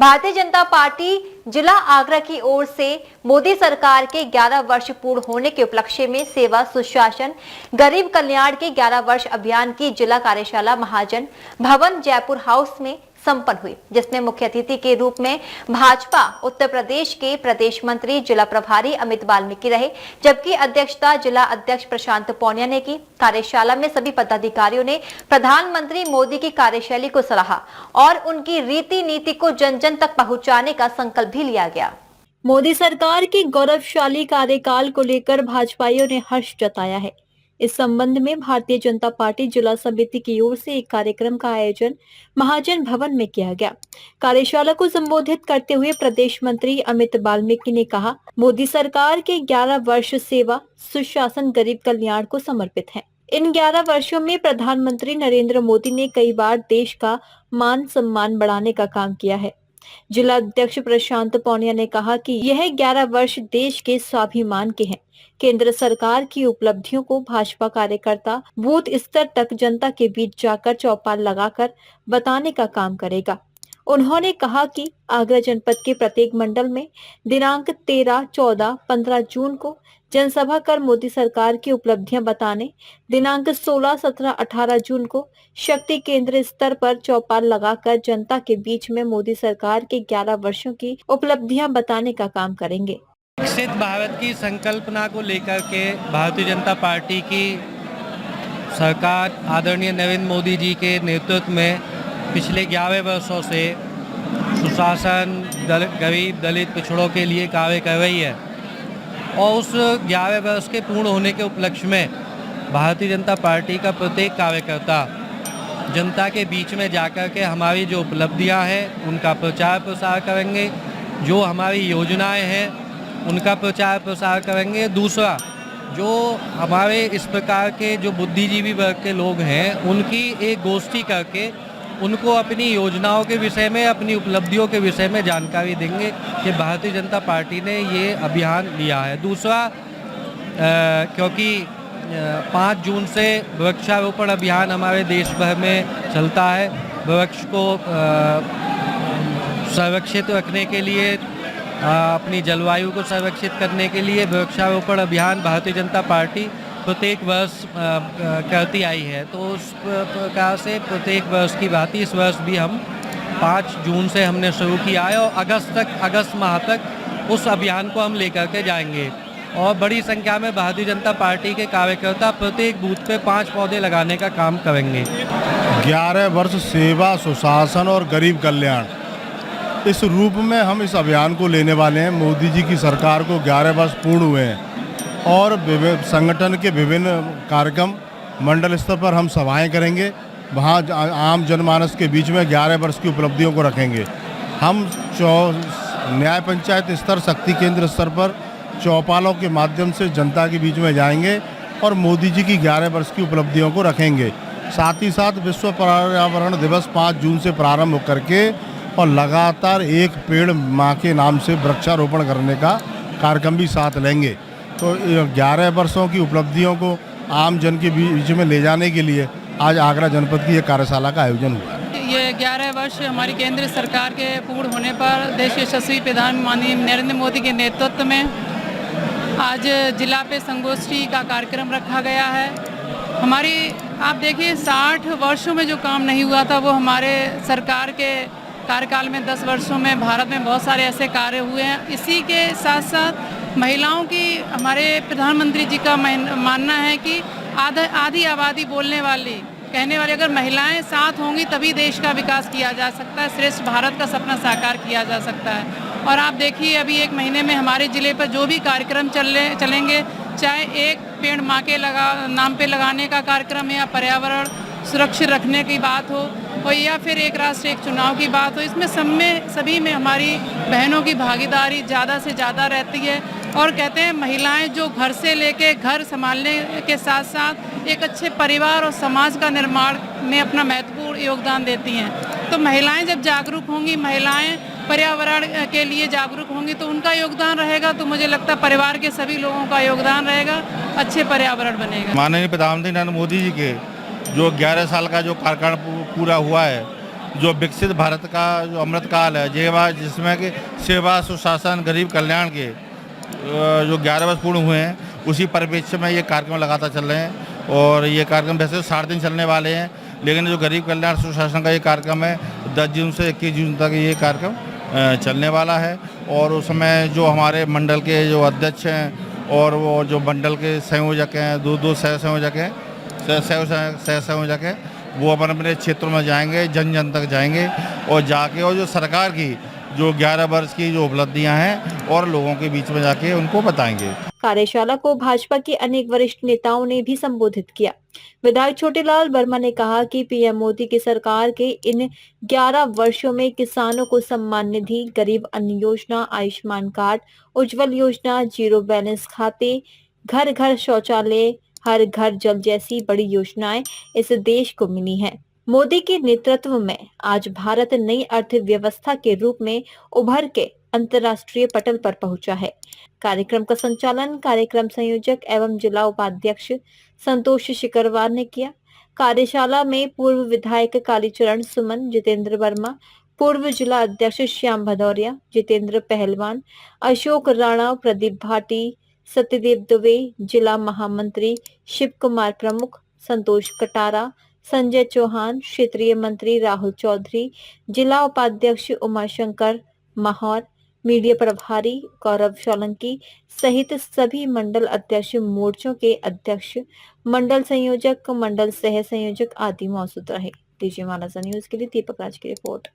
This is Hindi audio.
भारतीय जनता पार्टी जिला आगरा की ओर से मोदी सरकार के 11 वर्ष पूर्ण होने के उपलक्ष्य में सेवा सुशासन गरीब कल्याण के 11 वर्ष अभियान की जिला कार्यशाला महाजन भवन जयपुर हाउस में संपन्न हुई, जिसमें मुख्य अतिथि के रूप में भाजपा उत्तर प्रदेश के प्रदेश मंत्री जिला प्रभारी अमित वाल्मीकि रहे, जबकि अध्यक्षता जिला अध्यक्ष प्रशांत पौनिया ने की। कार्यशाला में सभी पदाधिकारियों ने प्रधानमंत्री मोदी की कार्यशैली को सराहा और उनकी रीति नीति को जन जन तक पहुंचाने का संकल्प भी लिया गया। मोदी सरकार के गौरवशाली कार्यकाल को लेकर भाजपाइयों ने हर्ष जताया है। इस संबंध में भारतीय जनता पार्टी जिला समिति की ओर से एक कार्यक्रम का आयोजन महाजन भवन में किया गया। कार्यशाला को संबोधित करते हुए प्रदेश मंत्री अमित वाल्मीकि ने कहा, मोदी सरकार के 11 वर्ष सेवा सुशासन गरीब कल्याण को समर्पित है। इन 11 वर्षों में प्रधानमंत्री नरेंद्र मोदी ने कई बार देश का मान सम्मान बढ़ाने का काम किया है। जिला अध्यक्ष प्रशांत पौनिया ने कहा कि यह 11 वर्ष देश के स्वाभिमान के हैं। केंद्र सरकार की उपलब्धियों को भाजपा कार्यकर्ता बूथ स्तर तक जनता के बीच जाकर चौपाल लगाकर बताने का काम करेगा। उन्होंने कहा कि आगरा जनपद के प्रत्येक मंडल में दिनांक 13, 14, 15 जून को जनसभा कर मोदी सरकार की उपलब्धियां बताने, दिनांक 16, 17, 18 जून को शक्ति केंद्र स्तर पर चौपाल लगाकर जनता के बीच में मोदी सरकार के 11 वर्षों की उपलब्धियां बताने का काम करेंगे। विकसित भारत की संकल्पना को लेकर के भारतीय जनता पार्टी की सरकार आदरणीय नरेंद्र मोदी जी के नेतृत्व में पिछले 11 वर्षों से सुशासन गरीब दलित पिछड़ों के लिए कार्य कर रही है और उस 11 वर्ष के पूर्ण होने के उपलक्ष्य में भारतीय जनता पार्टी का प्रत्येक कार्यकर्ता जनता के बीच में जाकर के हमारी जो उपलब्धियां हैं उनका प्रचार प्रसार करेंगे, जो हमारी योजनाएं हैं उनका प्रचार प्रसार करेंगे। दूसरा, जो हमारे इस प्रकार के जो बुद्धिजीवी वर्ग के लोग हैं उनकी एक गोष्ठी करके उनको अपनी योजनाओं के विषय में, अपनी उपलब्धियों के विषय में जानकारी देंगे कि भारतीय जनता पार्टी ने ये अभियान लिया है। दूसरा, क्योंकि 5 जून से वृक्षारोपण अभियान हमारे देश भर में चलता है, वृक्ष को संरक्षित रखने के लिए, अपनी जलवायु को संरक्षित करने के लिए वृक्षारोपण अभियान भारतीय जनता पार्टी प्रत्येक वर्ष करती आई है। तो उस प्रकार से प्रत्येक वर्ष की बात इस वर्ष भी हम 5 जून से हमने शुरू किया है और अगस्त माह तक उस अभियान को हम लेकर के जाएंगे और बड़ी संख्या में भारतीय जनता पार्टी के कार्यकर्ता प्रत्येक बूथ पे 5 पौधे लगाने का काम करेंगे। 11 वर्ष सेवा सुशासन और गरीब कल्याण, इस रूप में हम इस अभियान को लेने वाले हैं। मोदी जी की सरकार को 11 वर्ष पूर्ण हुए हैं और संगठन के विभिन्न कार्यक्रम मंडल स्तर पर हम सभाएं करेंगे, वहाँ आम जनमानस के बीच में 11 वर्ष की उपलब्धियों को रखेंगे। हम न्याय पंचायत स्तर, शक्ति केंद्र स्तर पर चौपालों के माध्यम से जनता के बीच में जाएंगे और मोदी जी की 11 वर्ष की उपलब्धियों को रखेंगे। साथ ही साथ विश्व पर्यावरण दिवस 5 जून से प्रारंभ होकर के और लगातार एक पेड़ माँ के नाम से वृक्षारोपण करने का कार्यक्रम भी साथ लेंगे। तो 11 वर्षों की उपलब्धियों को आम जन के बीच में ले जाने के लिए आज आगरा जनपद की एक कार्यशाला का आयोजन हुआ है। ये 11 वर्ष हमारी केंद्र सरकार के पूर्ण होने पर देश के यशस्वी प्रधानमंत्री माननीय नरेंद्र मोदी के नेतृत्व में आज जिला पे संगोष्ठी का कार्यक्रम रखा गया है। हमारी आप देखिए 60 वर्षों में जो काम नहीं हुआ था वो हमारे सरकार के कार्यकाल में 10 वर्षों में भारत में बहुत सारे ऐसे कार्य हुए हैं। इसी के साथ साथ महिलाओं की हमारे प्रधानमंत्री जी का मानना है कि आधी आबादी बोलने वाली, कहने वाली अगर महिलाएं साथ होंगी तभी देश का विकास किया जा सकता है, श्रेष्ठ भारत का सपना साकार किया जा सकता है। और आप देखिए अभी 1 महीने में हमारे ज़िले पर जो भी कार्यक्रम चलेंगे, चाहे एक पेड़ माँ के नाम पे लगाने का कार्यक्रम है या पर्यावरण सुरक्षित रखने की बात हो और या फिर एक राष्ट्र एक चुनाव की बात हो, इसमें सभी में हमारी बहनों की भागीदारी ज़्यादा से ज़्यादा रहती है। और कहते हैं महिलाएं जो घर से लेके घर संभालने के साथ साथ एक अच्छे परिवार और समाज का निर्माण में अपना महत्वपूर्ण योगदान देती हैं। तो महिलाएं जब जागरूक होंगी, महिलाएं पर्यावरण के लिए जागरूक होंगी तो उनका योगदान रहेगा, तो मुझे लगता है परिवार के सभी लोगों का योगदान रहेगा, अच्छे पर्यावरण बनेगा। माननीय प्रधानमंत्री नरेंद्र मोदी जी के जो 11 साल का जो कार्यकाल पूरा हुआ है जो विकसित भारत का जो अमृतकाल है जिसमें कि सेवा सुशासन गरीब कल्याण के जो 11 वर्ष पूर्ण हुए हैं, उसी परिप्रेक्ष्य में ये कार्यक्रम लगातार चल रहे हैं। और ये कार्यक्रम वैसे 60 दिन चलने वाले हैं, लेकिन जो गरीब कल्याण सुशासन का ये कार्यक्रम है 10 जून से 21 जून तक ये कार्यक्रम चलने वाला है। और उसमें जो हमारे मंडल के जो अध्यक्ष हैं और वो जो मंडल के संयोजक हैं, दो सह संयोजक हैं, सह संयोजक हैं, वो अपने अपने क्षेत्रों में जाएंगे, जन जन तक जाएंगे और जाके और जो सरकार की जो 11 वर्ष की जो उपलब्धियां हैं और लोगों के बीच में जाके उनको बताएंगे। कार्यशाला को भाजपा के अनेक वरिष्ठ नेताओं ने भी संबोधित किया। विधायक छोटेलाल वर्मा ने कहा कि पीएम मोदी की सरकार के इन 11 वर्षों में किसानों को सम्मान निधि, गरीब अन्न योजना, आयुष्मान कार्ड, उज्जवल योजना, जीरो बैलेंस खाते, घर घर शौचालय, हर घर जल जैसी बड़ी योजनाएं इस देश को मिली हैं। मोदी के नेतृत्व में आज भारत नई अर्थव्यवस्था के रूप में उभर के अंतर्राष्ट्रीय पटल पर पहुंचा है। कार्यक्रम का संचालन कार्यक्रम संयोजक एवं जिला उपाध्यक्ष संतोष शिकरवार ने किया। कार्यशाला में पूर्व विधायक कालीचरण सुमन, जितेंद्र वर्मा, पूर्व जिला अध्यक्ष श्याम भदौरिया, जितेंद्र पहलवान, अशोक राणा, प्रदीप भाटी, सत्यदेव दुबे, जिला महामंत्री शिव कुमार प्रमुख, संतोष कटारा, संजय चौहान, क्षेत्रीय मंत्री राहुल चौधरी, जिला उपाध्यक्ष उमाशंकर माहौर, मीडिया प्रभारी गौरव सोलंकी सहित सभी मंडल अध्यक्ष, मोर्चों के अध्यक्ष, मंडल संयोजक, मंडल सह संयोजक आदि मौजूद रहे। डीजे मानसा न्यूज के लिए दीपक राज की रिपोर्ट।